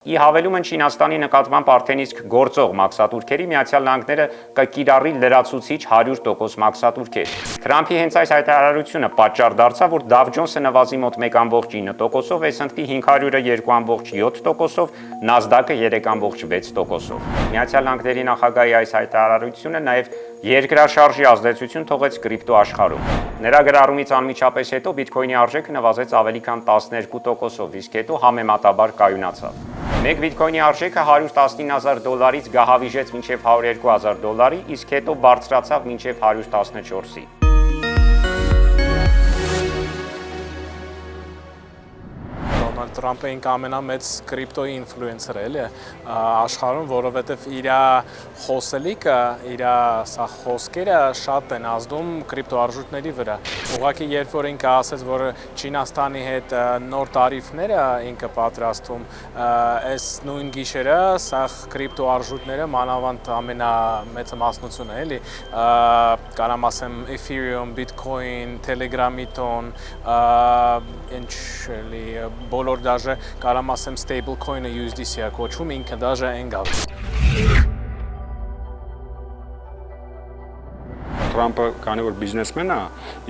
Ի հավելում են Չինաստանի նկատմամբ արդեն իսկ գործող մաքսատուրքերի Միացյալ Նահանգները կկիրառի լրացուցիչ 100% մաքսատուրքեր։ Թրամփի հենց այս հայտարարությունը պատճառ դարձավ, որ Dow Jones-ը նվազի մոտ 1.9%-ով, S&P 500-ը 2.7%-ով, NASDAQ-ը 3.6%-ով։ Միացյալ Նահանգների նախագահի այս հայտարարությունը նաև երկրաշարժի ազդեցություն թողեց կրիպտո աշխարհում։ Նրա գրառումից անմիջապես հետո բիթքոյնի արժեքը նվազեց ավելի քան 12%-ով, իսկ հետո համեմատաբար կայունացավ։ Մեկ բիթքոյնի արժեքը $119,000-ից գահավիժեց մինչև $102,000, իսկ հետո բարձրացավ մինչև 114-ի։ Թրամփը ինքը ամենամեծ կրիպտոյի ինֆլուենսերը էլի աշխարհում, որովհետև իր խոսելիքը, իր սա խոսքերը շատ են ազդում կրիպտոարժույթների վրա։ Ուղղակի երբ որ ինքը ասեց, որ Չինաստանի հետ նոր տարիֆները ինքը պատրաստում, այս նույն գիշերը սա կրիպտոարժույթները մանավանդ ամենամեծը մասնությունը էլի, կարամ ասեմ Ethereum, Bitcoin, Telegram-ի տոն, ինչ էլի բոլոր դաժե կարամ ասեմ stable coin-ը USDC-ա կոչվում, ինքը դաժե այն գալ։ Թրամփը քանի որ բիզնեսմեն է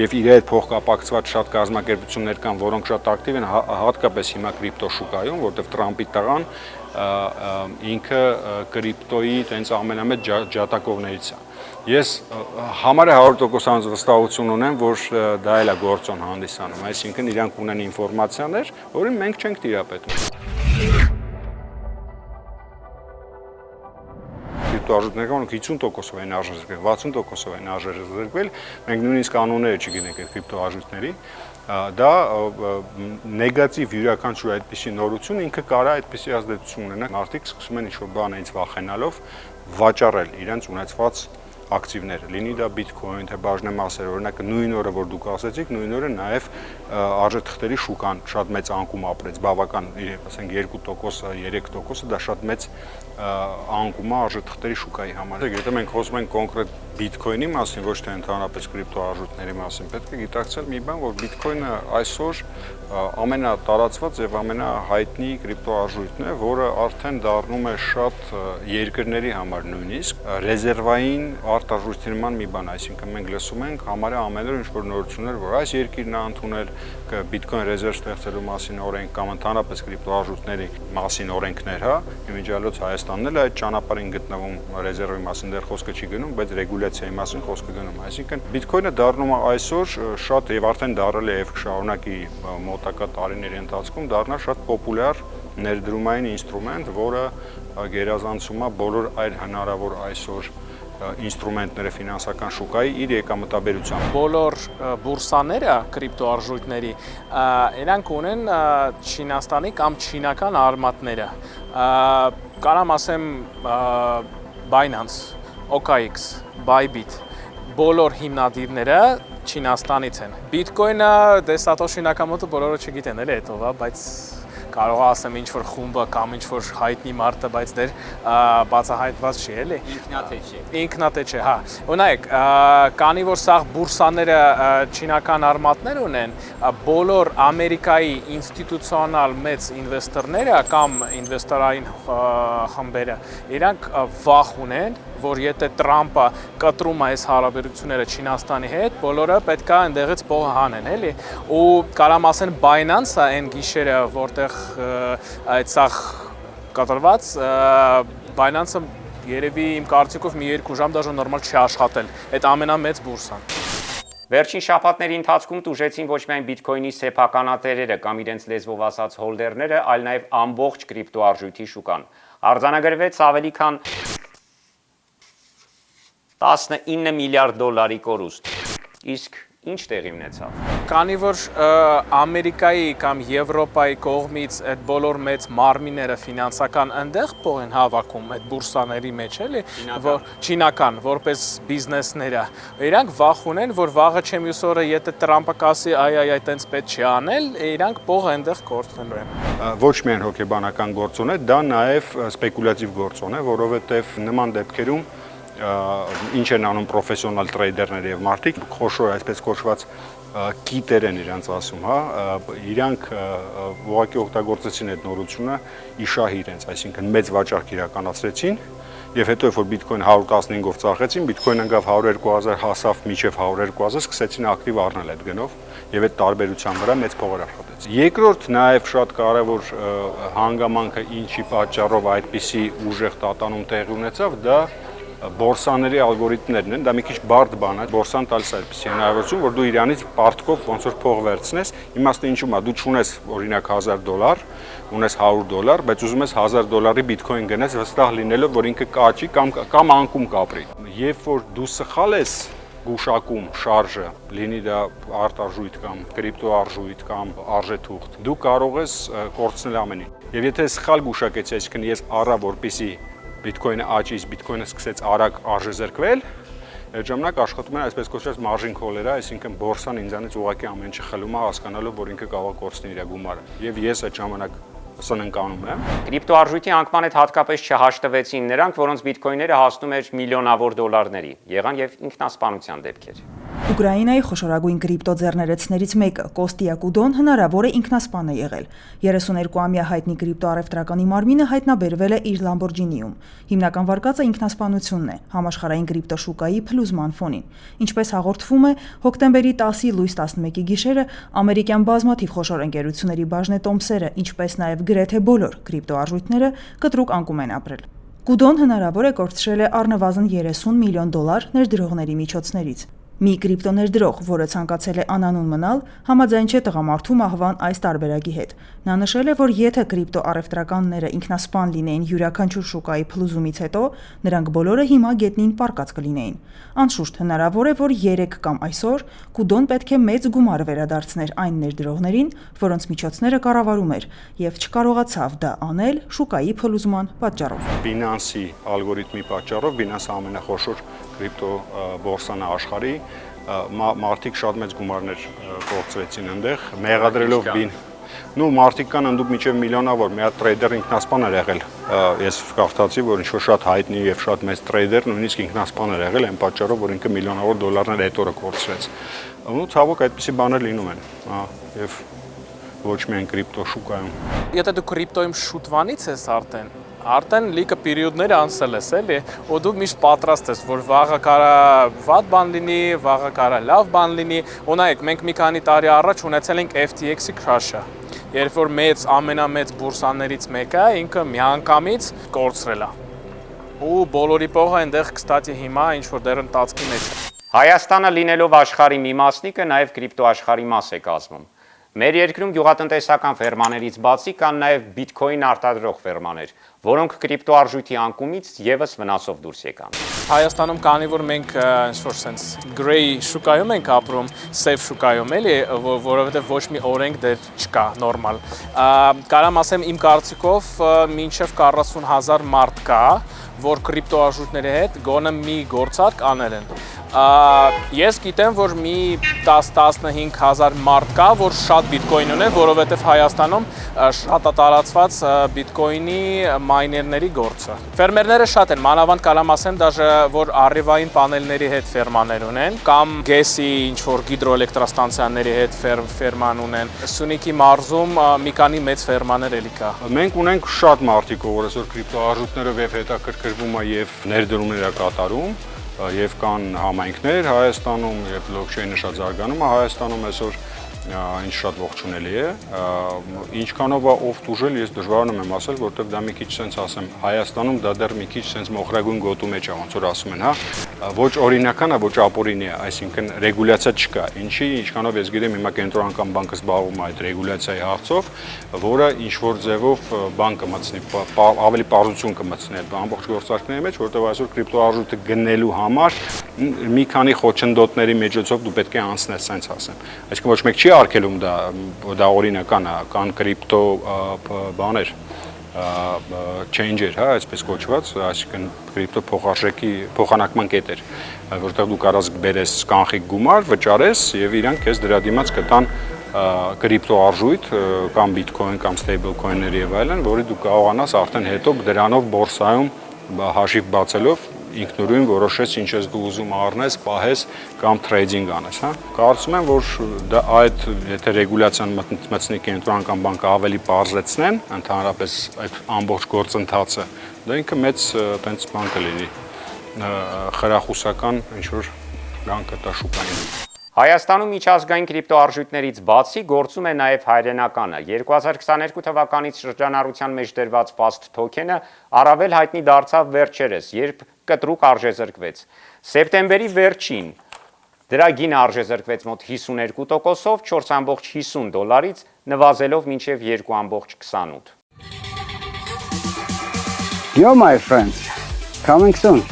եւ իր հետ փոխկապակցված շատ կազմակերպություններ կան, որոնք շատ ակտիվ են հատկապես հիմա կրիպտո շուկայում, որտեղ Թրամփի տղան ինքը կրիպտոյի տենց ամենամեծ ջատակովներից է։ Ես համարյա 100% վստահություն ունեմ, որ դա էլ է գործոն հանդիսանում, այսինքն իրանք ունեն ինֆորմացիաներ, որին մենք չենք տիրապետում։ Կրիպտոարժույթներն 50%-ով են արժեզրկվել, 60%-ով են արժեզրկվել, մենք նույնիսկ կանոնները չգիտենք այդ կրիպտոարժույթների, դա նեգատիվ յուրաքանչյուր այդպիսի նորություն ինքը կարա այդպիսի ազդեցություն ունենա։ Մարդիկ սկսում են ինչ-որ բաներից վախենալով վաճառել իրենց ունեցված ակտիվները, լինի դա Bitcoin, թե բաժնեմասեր, օրինակ նույն օրը, որ դուք ասեցիք, նույն օրը նաև արժեթղթերի շուկան շատ մեծ անկում ապրեց, բավական, ասենք 2%, 3%, դա շատ մեծ անկում է արժեթղթերի շուկայի համար։ Եթե մենք խոսում ենք կոնկրետ Bitcoin-ի մասին, ոչ թե ընդհանրապես կրիպտոարժույթների մասին, պետք է գիտակցել մի բան, որ Bitcoin-ը այսօր ամենատարածված եւ ամենահայտնի կրիպտոարժույթն է, որը արդեն դառնում է շատ երկրների համար նույնիսկ ռեզերվային արտարժույթի մի բան, այսինքն մենք լսում ենք համարյա ամեն օր ինչ-որ նորություններ, որ այս երկիրն է ընդունել Bitcoin ռեզերվ ստեղծելու մասին օրենք կամ ընդհանրապես կրիպտոարժույթների մասին օրենքներ, հա, իմիջիալոց Հայաստանն էլ այդ ճանապարհին գտնվում ռեզերվի մասին դեռ խոսքը չի գնում, բայց ռեգուլյացիայի մասին խոսքը գնում, այսինքն Bitcoin-ը դառնում է այսօր շատ եւ արդեն դառել է եւ կշարունակի մոտակա տարիների ընթացքում դառնա շատ պոպուլյար ներդրումային ինստրումենտ, որը գերազանցում է բոլոր այլ հնարավոր այսօր ինստրումենտները ֆինանսական շուկայի իր եկամտաբերությամբ։ Բոլոր բուրսաները կրիպտոարժույթների իրանք ունեն Չինաստանի կամ չինական արմատները։ Կարամ ասեմ Binance, OKX, Bybit, բոլոր հիմնադիրները Չինաստանից են։ Bitcoin-ը դե Սատոշի Նակամոտո բոլորը չգիտեն էլի հետո, բայց կարող ասեմ ինչ-որ խումբը կամ ինչ-որ հայտնի մարդը, բայց դեր բացահայտված չի, էլի։ Ինքնատե չէ, հա։ Ունայեք, կանի որ սաղ բուրսաները չինական արմատներ ունեն, բոլոր Ամերիկայի ինստիտուցիոնալ մեծ ինվեստորները կամ ինվեստորային խմբերը, իրանք վախ ունեն, որ եթե Թրամփը կտրում է այս հարաբերությունները Չինաստանի հետ, բոլորը պետք է այնտեղից փողը հանեն, էլի։ Ու կարամ ասեն Binance-ը այն գիշերը, որտեղ այդ սա կատարված, Binance-ը երևի իմ կարծիքով մի 2 ժամ դաժե նորմալ չի աշխատել, այդ ամենամեծ բուրսան։ Վերջին շաբաթների ընթացքում տուժեցին ոչ միայն Bitcoin-ի սեփականատերերը կամ իրենց լեզվով ասած հոլդերները, այլ նաև ամբողջ կրիպտոարժույթի շուկան։ Արձանագրվեց ավելի քան $19 միլիարդ կորուստ, իսկ ինչ տեղի ունեցավ։ Քանի որ Ամերիկայի կամ Եվրոպայի կողմից այդ բոլոր մեծ մարմինները ֆինանսական այնտեղ փող են հավաքում այդ բուրսաների մեջ, էլի, որ չինական, որպես բիզնեսները, իրանք վախ ունեն, որ վաղը չեմ մյուս օրը եթե Թրամփը կասի այ տենց պետք չի անել, իրանք փողը այնտեղ կորցնեն։ Ոչ միայն հոգեբանական գործոն է, դա նաև սպեկուլյատիվ գործոն է, որովհետև նման դեպքերում ինչ են անում պրոֆեսիոնալ տրեյդերները եւ մարդիկ, խոշոր այսպես կոչված կիտեր են իրանց ասում, հա, իրանք ուղղակի օգտագործեցին այդ նորությունը իշահի իրենց, այսինքն մեծ վաճառք իրականացրեցին եւ հետո երբ որ բիտկոին 115-ով ծախեցին, բիտկոինը ընկավ 102,000, հասավ մինչեւ 102,000, սկսեցին ակտիվ առնել այդ գնով եւ այդ տարբերության վրա մեծ փողեր աշխատեց։ Երկրորդ նաեւ շատ կարեւոր հանգամանքը ինչի պատճառով այդպիսի ուժեղ տատանում տեղի ունեցավ, դա բորսաների ալգորիթմներն են, դա մի քիչ բարդ բան է, բորսան տալիս է այդպիսի հնարավորություն, որ դու իրանից պարտքով ոնց որ փող վերցնես, իմաստը ինչու՞մ է, դու չունես օրինակ $1000, ունես $100, բայց ուզում ես $1000-ի բիտկոին գնես, վստահ լինելով, որ ինքը կաճի կամ անկում կապրի։ Երբ որ դու սխալ ես գուշակում շարժը, լինի դա արտարժույթ կամ կրիպտոարժույթ կամ արժեթուղթ, դու կարող ես կորցնել ամեն ինչ։ Եվ եթե սխալ գուշակեցի, այսինքն ես առա, որպեսի բիտկոինը աճի, բիտկոինը սկսեց արագ արժեզրկվել, այդ ժամանակ աշխատում են այսպես կոչված margin call-երը, այսինքն բորսան ինձանից ուղղակի ամեն ինչը խլում է, հասկանալով, որ ինքը կարող է կորցնել իր գումարը։ Եվ ես այդ ժամանակ սնանկանում եմ։ Կրիպտոարժույթի անկման հետ հատկապես չհաշտվեցին նրանք, որոնց բիտկոյնները հասնում էր միլիոնավոր դոլարների։ Եղան եւ ինքնասպանության դեպքեր։ Ուկրաինայի խոշորագույն կրիպտո ձեռներեցներից մեկը Կոստիա Կուդոն հնարավոր է ինքնասպան է եղել։ 32-ամյա հայտնի կրիպտո առևտրականի մարմինը հայտնաբերվել է իր Lamborghini-ում։ Հիմնական վարկածը ինքնասպանությունն է, համաշխարհային կրիպտո շուկայի փլուզման ֆոնին։ Ինչպես հաղորդվում է, հոկտեմբերի 10-ի լույս 11-ի գիշերը ամերիկյան բազմաթիվ խոշոր ընկերությունների բաժնետոմսերը, ինչպես նաև գրեթե բոլոր կրիպտոարժույթները կտրուկ անկում են ապրել։ Կուդոն հնարավոր է կորցրել է առնվազն $30 միլիոն ներդրողների միջոցներից։ Մի կրիպտո ներդրող, որը ցանկացել է անանուն մնալ, համաձայն չէ տղամարդու մահվան այս տարբերակի հետ։ Նա նշել է, որ եթե կրիպտո առևտրականները ինքնասպան լինեին յուրաքանչյուր շուկայի փլուզումից հետո, նրանք բոլորը հիմա գետնին պառկած կլինեին։ Անշուշտ հնարավոր է, որ 3 կամ այսօր Կուդոն պետք է մեծ գումար վերադարձներ այն ներդրողներին, որոնց միջոցները կառավարում էր, եւ չկարողացավ դա անել շուկայի փլուզման պատճառով։ Binance-ի ալգորիթմի պատճառով Binance-ը ամենախոշոր կրիպտո բորսան է աշխարհի, մարդիկ շատ մեծ գումարներ կորցրեցին այնտեղ, մեղադրելով մարդիկ կան ընդդուք մինչև միլիոնավոր, մի հատ տրեյդեր ինքնասպան էր եղել, ես կարդացի, որ ինչ-որ շատ հայտնի եւ շատ մեծ տրեյդեր նույնիսկ ինքնասպան էր եղել այն պատճառով, որ ինքը միլիոնավոր դոլարներ այդ օրը կորցրեց։ Ու ցավոք այդպիսի բաներ լինում են, եւ ոչ միայն կրիպտո շուկայում։ Եթե դու կրիպտոյում շուտվանից ես արդեն լիքը պերիոդներ անցել ես, էլի, ու դու միշտ պատրաստ ես, որ վաղը կարա վատ բան լինի, վաղը կարա լավ բան լինի։ Ու նայեք, մենք մի քանի տարի առաջ ունեցել ենք FTX-ի crash-ը, երբ որ ամենամեծ բուրսաներից մեկը ինքը միանգամից կորցրել է։ Ու բոլորի փողը այնտեղ, կստատի, հիմա ինչ որ դեռ ընթացքի մեջ է։ Հայաստանը լինելով աշխարհի մի մասնիկը նաև կրիպտո աշխարհի մաս է կազմում։ Մեր երկրում գյուղատնտեսական ֆերմաներից բացի կան նաև բիտկոին արտադրող ֆերմաներ, որոնք կրիպտոարժույթի անկումից եւս վնասով դուրս եկան։ Հայաստանում կանի որ մենք ինչ-որ sense gray շուկայում ենք ապրում, safe շուկայում էլի, որովհետեւ ոչ մի օրենք դեռ չկա նորմալ։ Կարամ ասեմ իմ կարծիքով մինչև 40,000 մարդ կա, որ կրիպտոարժույթների հետ գոնե մի գործարք անել են։ Ես գիտեմ, որ մի 10-15,000 մարդ կա, որ շատ բիտկոին ունեն, որովհետև Հայաստանում շատ է տարածված բիտկոինի մայներների գործը։ Ֆերմերները շատ են, մանավանդ կարամ ասեմ, դաժե որ առիվային պանելների հետ ֆերմաներ ունեն, կամ գեսի ինչ-որ հիդրոէլեկտրաստանցիաների հետ ֆերման ունեն։ Սյունիքի մարզում մի քանի մեծ ֆերմաներ էլի կա։ Մենք ունենք շատ մարդիկ, որ այսօր կրիպտոարժույթներով եւ հետաքրքրվում է եւ ներդրումներ է կատարում, եւ կան համայնքներ Հայաստանում, եւ բլոկչեյնը շատ զարգանում է Հայաստանում այսօր, ինչ շատ ողջունելի է, ինչքանով է ով դուժել, ես դժվարանում եմ ասել, որովհետև դա մի քիչ sense ասեմ, Հայաստանում դա դեռ մի քիչ sense մոխրագույն գոտու մեջ է, ոնց որ ասում են, հա, ոչ օրինական է, ոչ ապօրինի է, այսինքն ռեգուլյացիա չկա, ինչի, ինչքանով ես գիտեմ, հիմա կենտրոնական բանկը զբաղվում է այդ ռեգուլյացիայի հարցով, որը ինչ որ ձևով բան կմտցնի, ավելի պարզություն կմտցնի այդ ամբողջ գործարքների մեջ, որովհետև այսօր կրիպտոարժույթը գնելու համար մի քանի խոչընդոտների միջոցով դու պետք է անցնես, sense ասեմ, այսինքն ոչ մեկ չի արգելում դա օրինական է, կան կրիպտո բաներ, changer, հա, այսպես կոչված, այսինքն կրիպտո փոխարժեքի փոխանակման կետեր, որտեղ դու կարաս բերես կանխիկ գումար, վճարես եւ իրանք քեզ դրա դիմաց կտան կրիպտո արժույթ կամ բիտկոին կամ ստեյբլ քոիններ եւ այլն, որի դու կարողանաս արդեն հետո դրանով բորսայում հաշիվ բացելով ինքնուրույն որոշես ինչ ես դու ուզում առնես, պահես կամ տրեյդինգ անես, հա։ Կարծում եմ, որ դա այդ եթե ռեգուլյացիան մտցնի կենտրոնական կամ բանկը ավելի բարձրացնեն, ընդհանրապես այդ ամբողջ գործընթացը, դա ինքը մեծ տենց բան կլինի, խրախուսական ինչ-որ բան կտա շուկային։ Հայաստանում միջազգային կրիպտոարժույթներից բացի գործում է նաև հայրենականը։ 2022 թվականից շրջանառության մեջ դրված Fast Token-ը առավել հայտնի դարձավ վերջերս, երբ կտրուկ արժեզրկվեց։ Սեպտեմբերի վերջին դրա գինը արժեզրկվեց մոտ 52%-ով, 4.50 դոլարից նվազելով մինչև 2.28։ Yo, my friends, coming soon.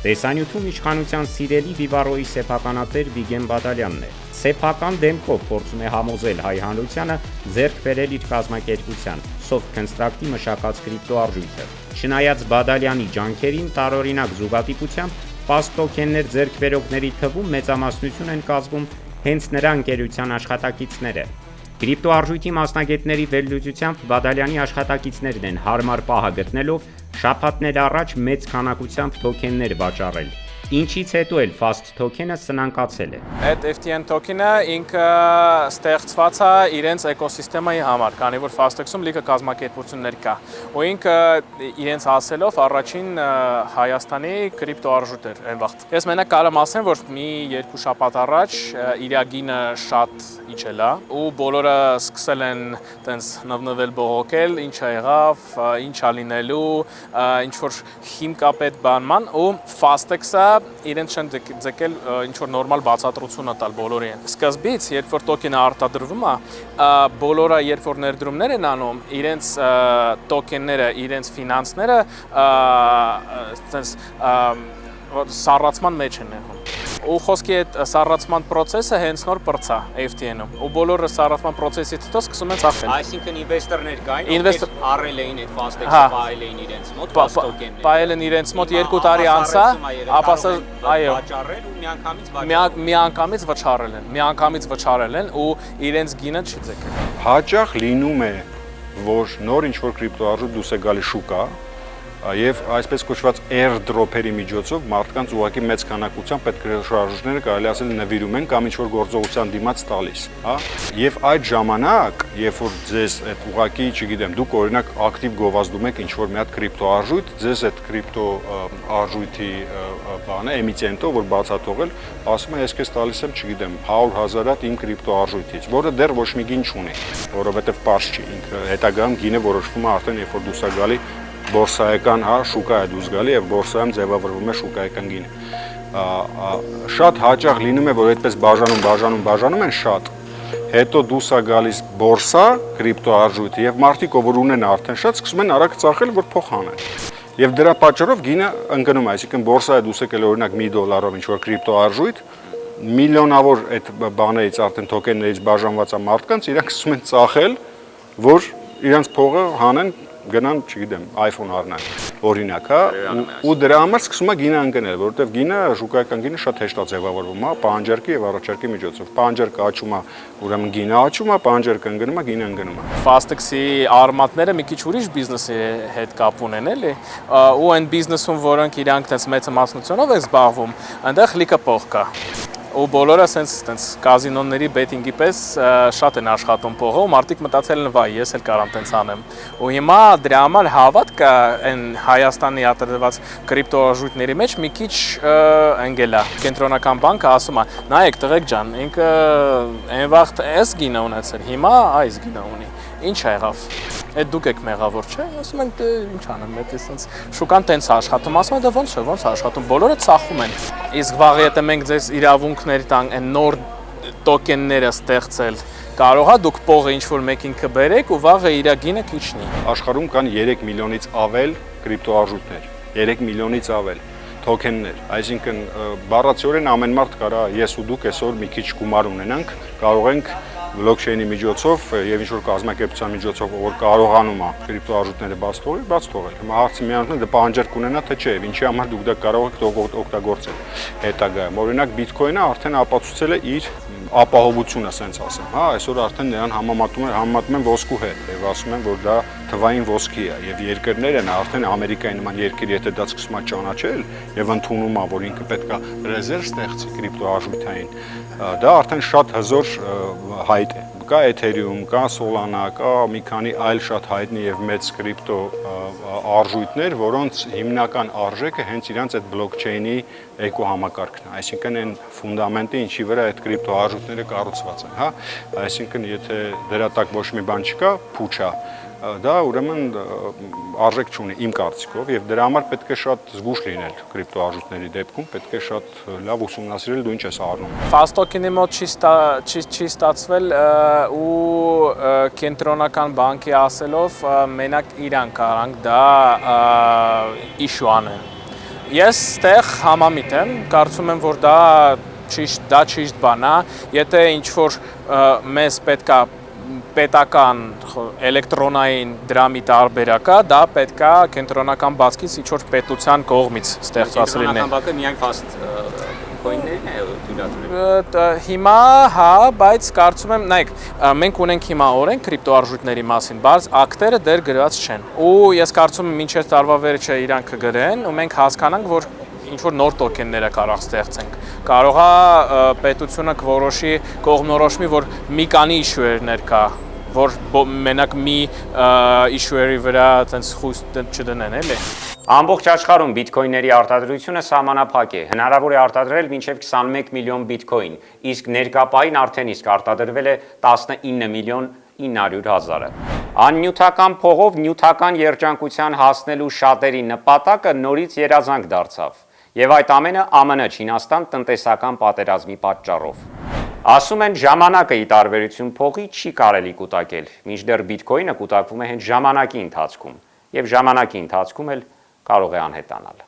Տեսանյութում իշխանության սիրելի Վիվարոյի սեփականատեր Վիգեն Բադալյանն է։ Սեփական դեմքով փորձում է համոզել հայ հանրությանը ձեռք բերել իր կազմակերպության Soft Construct-ի մշակած կրիպտոարժույթը։ Չնայած Բադալյանի ջանքերին տարօրինակ զուգադիպությամբ Fast Token-ներ ձեռք բերողների թվում մեծամասնություն են կազմում հենց նրա ընկերության աշխատակիցները։ Կրիպտոարժույթի մասնագետների վերլուծությամբ Բադալյանի աշխատակիցներն են հարմար պահը գտնելով շաբաթներ առաջ մեծ քանակությամբ թոքեններ վաճառել, ինչից հետո էլ Fast Token-ը սնանկացել է։ Այդ FTN token-ը ինքը ստեղծված է իրենց էկոսիստեմայի համար, քանի որ Fastex-ում լիքը կազմակերպություններ կա։ Ու ինքը իրենց ասելով առաջին Հայաստանի կրիպտոարժույթ էր այն վաղ։ Ես մենակ կարամ ասեմ, որ մի 2 շաբաթ առաջ իր գինը շատ իջել է ու բոլորը սկսել են տենց նվնվել բողոքել, ինչ ա եղավ, ինչ ա լինելու, ինչ որ հիմքապետ բանման ու Fastex-ը իրենց չեն ձգել ինչ որ նորմալ բացատրությունը տալ բոլորին։ Սկզբից, երբ որ տոկենը արտադրվում է, բոլորը երբ որ ներդրումներ են անում, իրենց տոկենները, իրենց ֆինանսները սառացման մեջ են եղում։ Ու խոսքի այդ սառացման process-ը հենց նոր բրծա FTN-ում։ Ու բոլորը սառացման process-ից հետո սկսում են ծախել։ Այսինքն ինվեստորներ կային, ովքեր առել էին այդ Fastex-ը, բայել էին իրենց մոտ Fast Token-ները։ Բայել են իրենց մոտ 2 տարի անցա, ապա այո, վաճառել ու միանգամից վճարել են ու իրենց գինը չի ձգել։ Հաճախ լինում է, որ նոր ինչ-որ կրիպտոարժույթ դուրս է գալի շուկա, եւ այսպես կոչված airdrop-երի միջոցով մարդկանց ուղղակի մեծ քանակությամբ այդ կրիպտոարժույթները կարելի ասել նվիրում են կամ ինչ-որ գործողության դիմաց տալիս, հա։ Եվ այդ ժամանակ, երբ որ ձեզ այդ ուղղակի, չգիտեմ, դուք օրինակ ակտիվ գովազդում եք ինչ-որ մի հատ կրիպտոարժույթ, ձեզ այդ կրիպտոարժույթի բանը, էմիտենտը, որ բացաթողել, ասում է, ես քեզ տալիս եմ, չգիտեմ, 100,000 հատ իմ կրիպտոարժույթից, որը դեռ ոչ մի գին չունի, որովհետեւ պարզ չի, ինքը հետագայում գինը որոշվում է արդեն երբ որ դուրս է գալի բորսայական, հա, շուկա է դուրս գալի եւ բորսայում ձևավորվում է շուկայական գինը։ Շատ հաճախ լինում է, որ այդպես բաժանում են շատ։ Հետո դուրս է գալիս բորսա, կրիպտոարժույթը եւ մարդիկ, ով ունեն արդեն շատ, սկսում են արագ ծախել, որ փող հանեն։ Եվ դրա պատճառով գինը ընկնում է, այսինքն բորսայը դուրս եկել օրինակ $1 ինչ որ կրիպտոարժույթ, միլիոնավոր այդ բաներից արդեն թոքեններից բաժանված է մարդկանց, իրանք սկսում են ծախել, որ իրանք փողը հանեն գնան, չգիտեմ, iPhone առնեն, օրինակ, հա, ու դրա համար սկսում է գինը ընկնել, որովհետև գինը, շուկայական գինը շատ հեշտ է ձևավորվում, հա, պահանջարկի եւ առաջարկի միջոցով։ Պահանջարկը աճում է, ուրեմն գինը աճում է, պահանջարկը ընկնում է, գինը ընկնում է։ Fastex-ի արմատները մի քիչ ուրիշ բիզնեսի հետ կապ ունեն, էլի, ու այն բիզնեսում, որոնք իրանք տես մեծ մասնությունով են զբաղվում, այնտեղ լիքը փող կա։ Ու բոլորը սենց կազինոների բեթինգի պես շատ են աշխատում փողը ու մարդիկ մտածել են վայ ես էլ կարամ տենց անեմ ու հիմա դրա համար հավատքը այն Հայաստանի արտադրված կրիպտոարժույթների մեջ մի քիչ ընկել է կենտրոնական բանկը ասում է նայեք տղեկ ջան ինքը այն վաղ էս գինը ունեցել հիմա այս գինը ունի ինչ ա եղավ այդ դուք եք մեղավոր չէ ասում են դե ինչ անեմ դա սենց շուկան տենց աշխատում ասում են դա ոնց աշխատում բոլորը ծախում են իսկ վաղ եթե մենք ձեզ իրավունքներ տանք այն նոր տոկենները ստեղծել կարող է դուք փողը ինչ որ մեկին կբերեք ու վաղը իր գինը քիչնի աշխարհում կան 3 միլիոնից ավել կրիպտոարժույթներ 3 միլիոնից ավել թոքեններ այսինքն բառացիորեն ամեն մարդ կարա ես ու դուք այսօր մի քիչ գումար ունենանք կարող ենք բլոկչեյնի միջոցով եւ ինչ որ կազմակերպության միջոցով որ կարողանում է կրիպտոարժույթները բաց թողել հիմա հարցը միանալն է դա պահանջարկ ունենա թե չէ ինչի համար դուք դա կարող եք օգտագործել հետագայում օրինակ բիթքոինը արդեն ապացուցել է իր ապահովությունը, ասենց ասեմ, հա, այսօր արդեն նրան համեմատում են ոսկու հետ, եւ ասում են, որ դա թվային ոսկի է, եւ երկրները արդեն Ամերիկայի նման երկիր, եթե դա սկսում է ճանաչել եւ ընդունում է, որ ինքը պետք է ռեզերվ ստեղծի կրիպտոարժույթային, դա արդեն շատ հզոր հայտ է։ Կա Ethereum, կա Solana, կա մի քանի այլ շատ հայտնի եւ մեծ կրիպտո արժույթներ, որոնց հիմնական արժեքը հենց իրանց այդ բլոկչեյնի էկոհամակարգն է, այսինքն այն ֆունդամենտը, ինչի վրա այդ կրիպտո արժույթները կառուցված են, հա, այսինքն եթե դրա տակ ոչ մի բան չկա, փուչ է, դա ուրեմն արժեք չունի իմ կարծիքով եւ դրա համար պետք է շատ զգուշ լինել կրիպտո արժույթների դեպքում, պետք է շատ լավ ուսումնասիրել դու ինչ ես առնում։ Ֆաստոկինի մոտ չի ստացվել ու կենտրոնական բանկի ասելով մենակ իրան կարանք դա issue անեն։ Ես ստեղ համամիտ եմ, կարծում եմ որ դա ճիշտ բան է, եթե ինչ որ մեզ պետքա պետական էլեկտրոնային դրամի տարբերակա, դա պետքա կենտրոնական բանկից ինչ որ պետության կողմից ստեղծված լինի։ Կենտրոնական բանկը միայն fast coin-ներն է թույլատրել։ Հիմա հա, բայց կարծում եմ, նայեք, մենք ունենք հիմա օրենք կրիպտոարժույթների մասին, բայց ակտերը դեռ գրված չեն։ Ու ես կարծում եմ մինչև տարվա վերջը իրանք կգրեն, ու մենք հասկանանք, որ ինչ որ նոր տոկենները կարող ստեղծենք։ Կարող է պետությունը կողմնորոշի, որ մի քանի issue-երներ կա, որ մենակ մի issue-երի վրա այտենց խույս չդնեն, էլի։ Ամբողջ աշխարհում բիթքոյնների արտադրությունը սահմանափակ է։ Հնարավոր է արտադրել մինչև 21 միլիոն բիթքոյն, իսկ ներկապային արդեն իսկ արտադրվել է 19 միլիոն 900,000-ը։ Աննյութական փողով նյութական երջանկության հասնելու շատերի նպատակը նորից երազանք դարձավ։ Եվ այդ ամենը ԱՄՆ Չինաստան տնտեսական պատերազմի պատճառով։ Ասում են ժամանակը ի տարբերություն փողի չի կարելի կուտակել, մինչդեռ բիթքոյնը կուտակվում է հենց ժամանակի ընթացքում, եւ ժամանակի ընթացքում էլ կարող է անհետանալ։